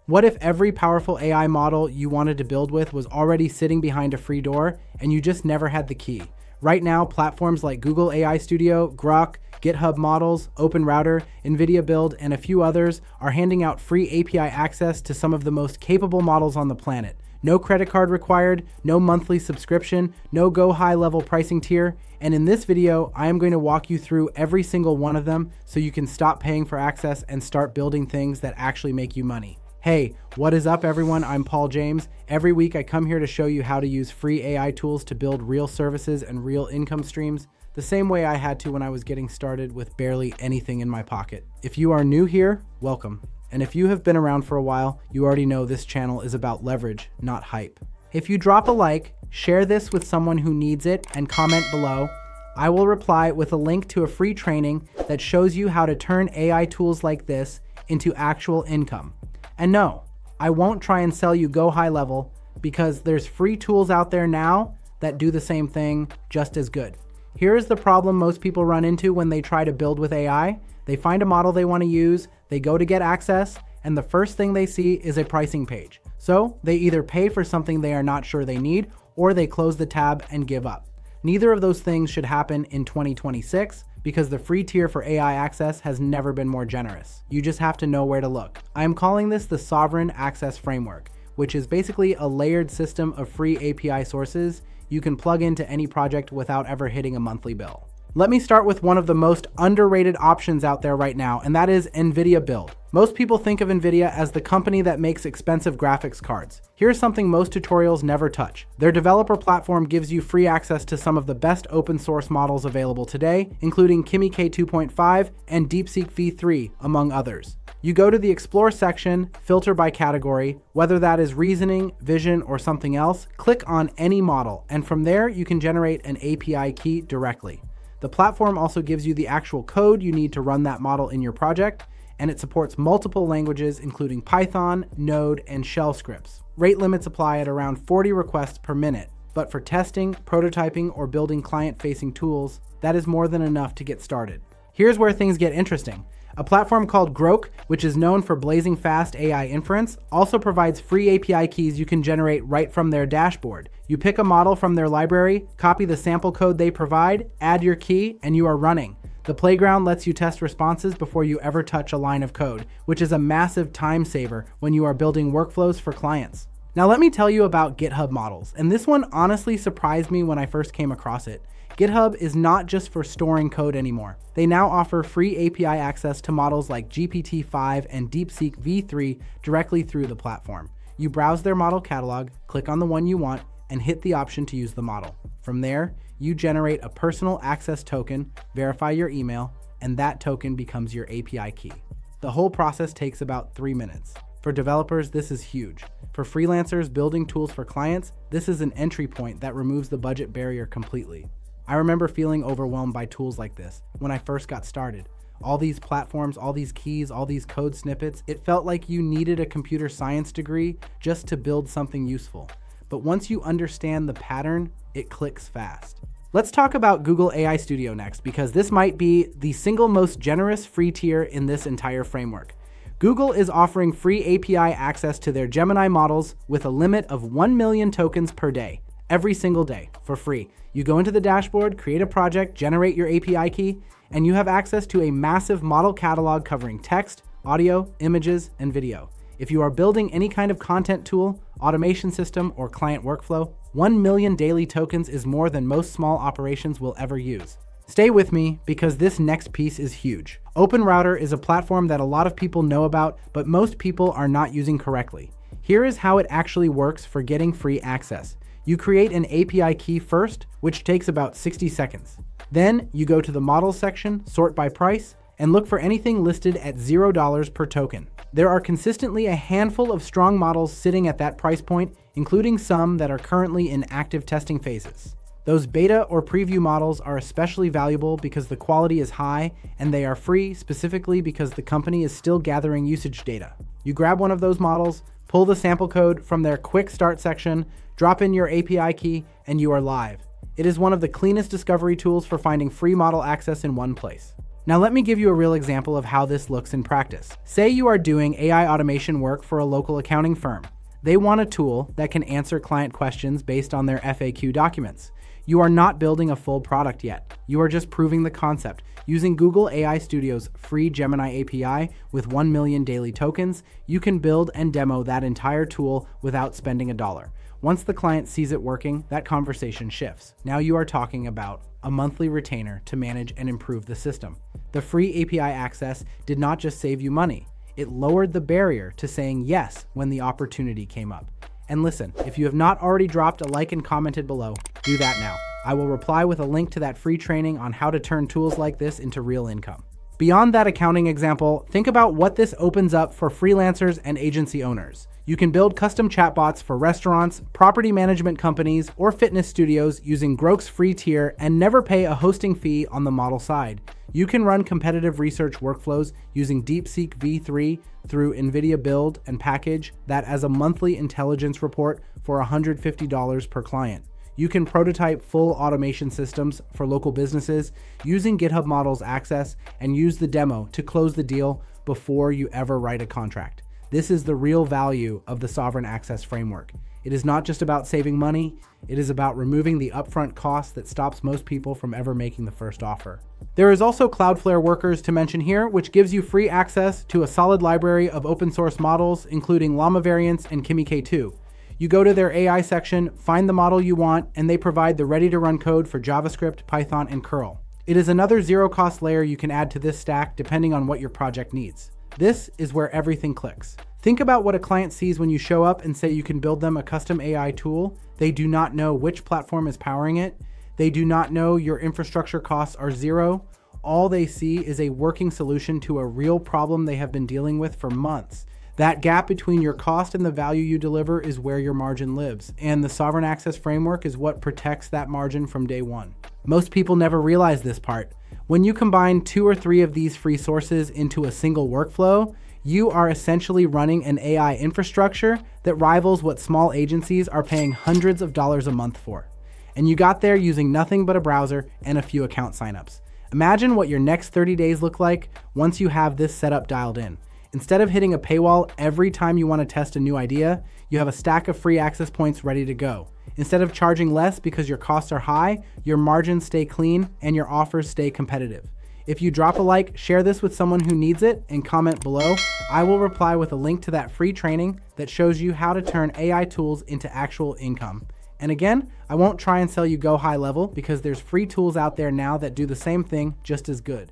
What if every powerful AI model you wanted to build with was already sitting behind a free door and you just never had the key? Right now, platforms like Google AI Studio, Groq, GitHub Models, OpenRouter, Nvidia Build, and a few others are handing out free API access to some of the most capable models on the planet. No credit card required, no monthly subscription, no go high level pricing tier. And in this video, I am going to walk you through every single one of them so you can stop paying for access and start building things that actually make you money. Hey, what is up everyone? I'm Paul James. Every week I come here to show you how to use free AI tools to build real services and real income streams, the same way I had to when I was getting started with barely anything in my pocket. If you are new here, welcome. And if you have been around for a while, you already know this channel is about leverage, not hype. If you drop a like, share this with someone who needs it, and comment below, I will reply with a link to a free training that shows you how to turn AI tools like this into actual income. And no, I won't try and sell you go high level because there's free tools out there now that do the same thing just as good. Here's the problem most people run into when they try to build with AI. They find a model they want to use, they go to get access, and the first thing they see is a pricing page. So they either pay for something they are not sure they need, or they close the tab and give up. Neither of those things should happen in 2026 because the free tier for AI access has never been more generous. You just have to know where to look. I am calling this the Sovereign Access Framework, which is basically a layered system of free API sources you can plug into any project without ever hitting a monthly bill. Let me start with one of the most underrated options out there right now, and that is Nvidia Build. Most people think of Nvidia as the company that makes expensive graphics cards. Here's something most tutorials never touch. Their developer platform gives you free access to some of the best open source models available today, including Kimi K2.5 and Deepseek V3, among others. You go to the Explore section, filter by category, whether that is reasoning, vision, or something else, click on any model, and from there you can generate an API key directly. The platform also gives you the actual code you need to run that model in your project, and it supports multiple languages including Python, Node, and Shell scripts. Rate limits apply at around 40 requests per minute, but for testing, prototyping, or building client-facing tools, that is more than enough to get started. Here's where things get interesting. A platform called Groq, which is known for blazing fast AI inference, also provides free API keys you can generate right from their dashboard. You pick a model from their library, copy the sample code they provide, add your key, and you are running. The playground lets you test responses before you ever touch a line of code, which is a massive time saver when you are building workflows for clients. Now let me tell you about GitHub Models, and this one honestly surprised me when I first came across it. GitHub is not just for storing code anymore. They now offer free API access to models like GPT-5 and Deepseek V3 directly through the platform. You browse their model catalog, click on the one you want, and hit the option to use the model. From there, you generate a personal access token, verify your email, and that token becomes your API key. The whole process takes about 3 minutes. For developers, this is huge. For freelancers building tools for clients, this is an entry point that removes the budget barrier completely. I remember feeling overwhelmed by tools like this when I first got started. All these platforms, all these keys, all these code snippets, it felt like you needed a computer science degree just to build something useful. But once you understand the pattern, it clicks fast. Let's talk about Google AI Studio next, because this might be the single most generous free tier in this entire framework. Google is offering free API access to their Gemini models with a limit of 1 million tokens per day, every single day, for free. You go into the dashboard, create a project, generate your API key, and you have access to a massive model catalog covering text, audio, images, and video. If you are building any kind of content tool, automation system, or client workflow, 1 million daily tokens is more than most small operations will ever use. Stay with me because this next piece is huge. OpenRouter is a platform that a lot of people know about, but most people are not using correctly. Here is how it actually works for getting free access. You create an API key first, which takes about 60 seconds. Then you go to the models section, sort by price, and look for anything listed at $0 per token. There are consistently a handful of strong models sitting at that price point, including some that are currently in active testing phases. Those beta or preview models are especially valuable because the quality is high and they are free specifically because the company is still gathering usage data. You grab one of those models, pull the sample code from their quick start section, drop in your API key, and you are live. It is one of the cleanest discovery tools for finding free model access in one place. Now let me give you a real example of how this looks in practice. Say you are doing AI automation work for a local accounting firm. They want a tool that can answer client questions based on their FAQ documents. You are not building a full product yet. You are just proving the concept. Using Google AI Studio's free Gemini API with 1 million daily tokens, you can build and demo that entire tool without spending $1. Once the client sees it working, that conversation shifts. Now you are talking about a monthly retainer to manage and improve the system. The free API access did not just save you money, it lowered the barrier to saying yes when the opportunity came up. And listen, if you have not already dropped a like and commented below, do that now. I will reply with a link to that free training on how to turn tools like this into real income. Beyond that accounting example, think about what this opens up for freelancers and agency owners. You can build custom chatbots for restaurants, property management companies, or fitness studios using Groq's free tier and never pay a hosting fee on the model side. You can run competitive research workflows using Deepseek V3 through Nvidia Build and package that as a monthly intelligence report for $150 per client. You can prototype full automation systems for local businesses using GitHub Models access and use the demo to close the deal before you ever write a contract. This is the real value of the Sovereign Access framework. It is not just about saving money, it is about removing the upfront cost that stops most people from ever making the first offer. There is also Cloudflare Workers to mention here, which gives you free access to a solid library of open source models, including Llama variants and Kimi K2. You go to their AI section, find the model you want, and they provide the ready-to-run code for JavaScript, Python, and curl. It is another zero-cost layer you can add to this stack depending on what your project needs. This is where everything clicks. Think about what a client sees when you show up and say you can build them a custom AI tool. They do not know which platform is powering it. They do not know your infrastructure costs are zero. All they see is a working solution to a real problem they have been dealing with for months. That gap between your cost and the value you deliver is where your margin lives, and the Sovereign Access framework is what protects that margin from day one. Most people never realize this part. When you combine 2 or 3 of these free sources into a single workflow, you are essentially running an AI infrastructure that rivals what small agencies are paying hundreds of dollars a month for. And you got there using nothing but a browser and a few account signups. Imagine what your next 30 days look like once you have this setup dialed in. Instead of hitting a paywall every time you want to test a new idea, you have a stack of free access points ready to go. Instead of charging less because your costs are high, your margins stay clean and your offers stay competitive. If you drop a like, share this with someone who needs it, and comment below, I will reply with a link to that free training that shows you how to turn AI tools into actual income. And again, I won't try and sell you Go High Level because there's free tools out there now that do the same thing just as good.